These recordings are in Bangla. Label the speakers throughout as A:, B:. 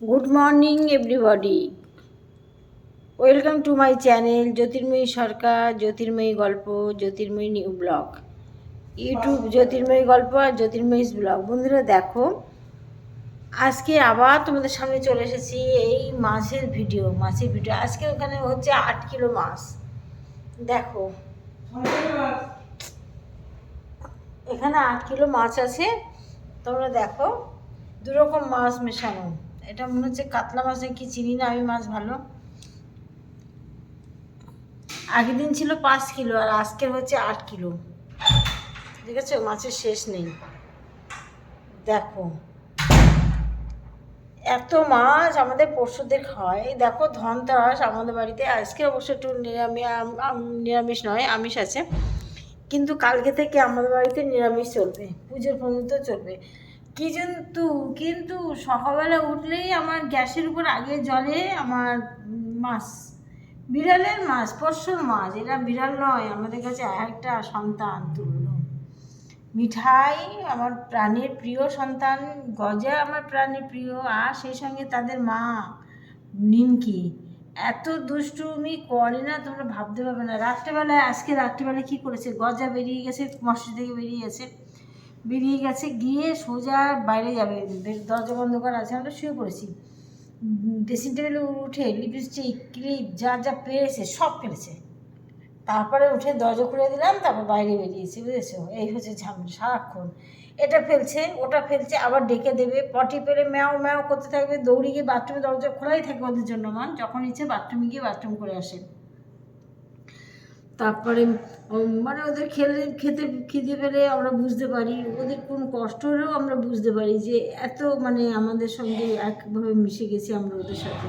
A: Good morning everybody, welcome to my channel Jyotirmoyee Sarkar, Jyotirmoyee গল্প, Jyotirmoyee new blog, YouTube Jyotirmoyee গল্প আর জ্যোতির্ময়ী ব্লগ। বন্ধুরা দেখো, আজকে আবার তোমাদের সামনে চলে এসেছি এই মাছের ভিডিও। আজকে ওখানে হচ্ছে 8 কিলো মাছ। দেখো এখানে 8 কিলো মাছ আছে। তোমরা দেখো, দুরকম মাছ মেশানো। এটা মনে হচ্ছে কাতলা মাছ, কি চিনি না আমি মাছ ভালো। আগের দিন ছিল 5 কিলো আর আজকের হচ্ছে 8 কিলো। ঠিক আছে, মাছের শেষ নেই। দেখো এত মাছ আমাদের পশুদের খাওয়ায়। দেখো ধনতেরাস আমাদের বাড়িতে, আজকে অবশ্য একটু নিরামিষ নয়, আমিষ আছে, কিন্তু কালকে থেকে আমাদের বাড়িতে নিরামিষ চলবে, পুজোর পর্যন্ত চলবে। কিন্তু কিন্তু সকালবেলা উঠলেই আমার গ্যাসের উপর আগে জ্বলে আমার মাছ, বিড়ালের মাছ, পোষ্যর মাছ। এটা বিড়াল নয়, আমাদের কাছে একটা সন্তান তুল্য। মিঠাই আমার প্রাণের প্রিয় সন্তান, গজা আমার প্রাণের প্রিয়, আর সেই সঙ্গে তাদের মা নিমকি। এত দুষ্টুমি করে না, তোমরা ভাবতে পারবে না। রাত্রেবেলায়, আজকে রাত্রেবেলায় কী করেছে, গজা বেরিয়ে গেছে, মশারি থেকে বেরিয়ে গেছে গিয়ে সোজা বাইরে যাবে, দরজা বন্ধ করা আছে, আমরা শুয়ে পড়েছি। ড্রেসিং টেবিলে উঠে লিপস্টিক, ক্লিপ যা যা পেরেছে সব ফেলেছে। তারপরে উঠে দরজা খুলে দিলাম, তারপর বাইরে বেরিয়েছি, বুঝেছো? এই হচ্ছে ঝামেলা সারাক্ষণ। এটা ফেলছে, ওটা ফেলছে, আবার ডেকে দেবে, পটি পেলে ম্যাও ম্যাও করতে থাকবে, দৌড়ে গিয়ে বাথরুমে, দরজা খোলাই থাকে ওদের জন্য, যখন ইচ্ছে বাথরুমে গিয়ে বাথরুম করে আসে। তারপরে মানে ওদের খিদে পেলে আমরা বুঝতে পারি, ওদের কোন কষ্ট হলেও আমরা বুঝতে পারি যে এত মানে আমাদের সঙ্গে একভাবে মিশে গেছি আমরা ওদের সাথে।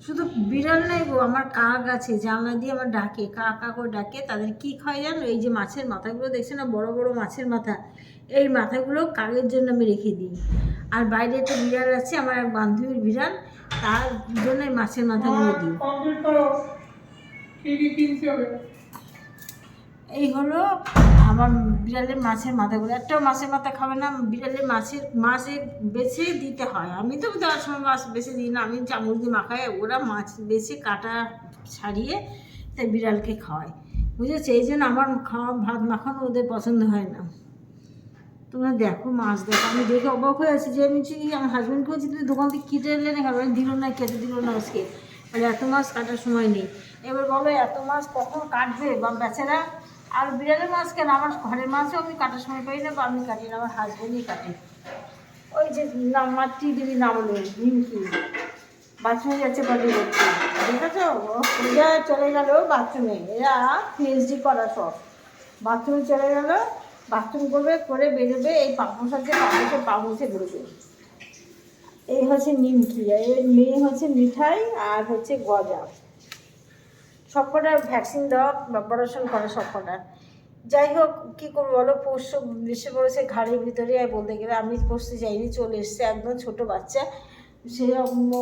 A: শুধু বিড়াল নাই গো, আমার কাক আছে, জানলা দিয়ে আমার ডাকে, কা কা করে ডাকে। তাদের কি খায় জানো? এই যে মাছের মাথাগুলো দেখছে না, বড় বড় মাছের মাথা, এই মাথাগুলো কাকের জন্য আমি রেখে দিই। আর বাইরে একটা বিড়াল আছে, আমার এক বান্ধবীর বিড়াল, তার জন্য এই মাছের মাথাগুলো দিই। এই হলো আমার বিড়ালের মাছের মাথাগুলো। একটাও মাছের মাথা খাবে না, বিড়ালের মাছের বেছে দিতে হয়। আমি তো দেওয়ার সময় মাছ বেছে দিই না, আমি চামচ দিয়ে মাখাই, ওরা মাছ বেছে কাটা ছাড়িয়ে তাই বিড়ালকে খাওয়ায়, বুঝেছো? এই জন্য আমার খাওয়া ভাত মাখানো ওদের পছন্দ হয় না। তোমরা দেখো মাছ, দেখো, আমি দেখে অবাক হয়ে আছি যে আমি আমার হাজব্যান্ডকে বলছি তুমি দোকান থেকে কেটে এলে না, খাবার দিল না, খেতে দিল না আজকে। বলে এত মাছ কাটার সময় নেই। এবার বলো এত মাছ কখন কাটবে বা বেচারা। আর বিড়ালের মাছ কেন, আমার ঘরের মাছও আমি কাটার সময় পাই না, বা আমি কাটি না, আমার হাজব্যান্ডই কাটে। ওই যে মাতৃদেবী নামলো নিমকি, বাথরুমে যাচ্ছে বডি করছে, দেখেছ? পূজা চলে গেল বাথরুমে, এরা পিএইচডি করা সব বাথরুমে চলে গেল, বাথরুম করবে, করে বেরোবে, এই পাপোশ আছে, পাপোশে বেরোবে। এই হচ্ছে নিমকি, এর মেয়ে হচ্ছে মিঠাই, আর হচ্ছে গজা। সবকটা ভ্যাকসিন দেওয়া বা অপারেশন করা সবকটা। যাই হোক, কী করবো বলো, পোষ্য বেশি পড়েছে ঘাড়ের ভিতরে। আর বলতে গেলে আমি পোষতে চাইনি, চলে এসছে একদম ছোটো বাচ্চা, সে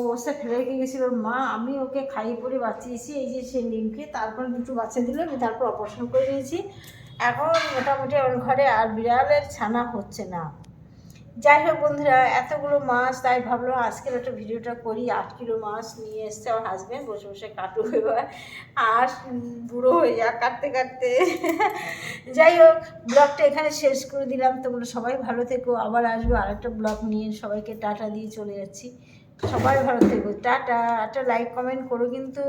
A: অবস্থা ফেলে রেখে গেছিলো ওর মা। আমি ওকে খাইয়ে পরে বাঁচিয়েছি, এই যে সে নিমকে, তারপর দুটো বাচ্চা দিল, আমি তারপর অপারেশন করে দিয়েছি। এখন মোটামুটি ওর ঘরে আর বিড়ালের ছানা হচ্ছে না। যাই হোক বন্ধুরা, এতগুলো মাছ, তাই ভাবলাম আজকের একটা ভিডিওটা করি। 8 কিলো মাছ নিয়ে এসছে আমার হাজব্যান্ড, বসে বসে কাটুক এবার, আর বুড়ো হয়ে যাক কাটতে কাটতে। যাই হোক, ব্লগটা এখানে শেষ করে দিলাম। তোমরা সবাই ভালো থেকো, আবার আসবো আরেকটা ব্লগ নিয়ে। সবাইকে টাটা দিয়ে চলে যাচ্ছি, সবাই ভালো থেকো, টাটা। একটা লাইক কমেন্ট করো কিন্তু।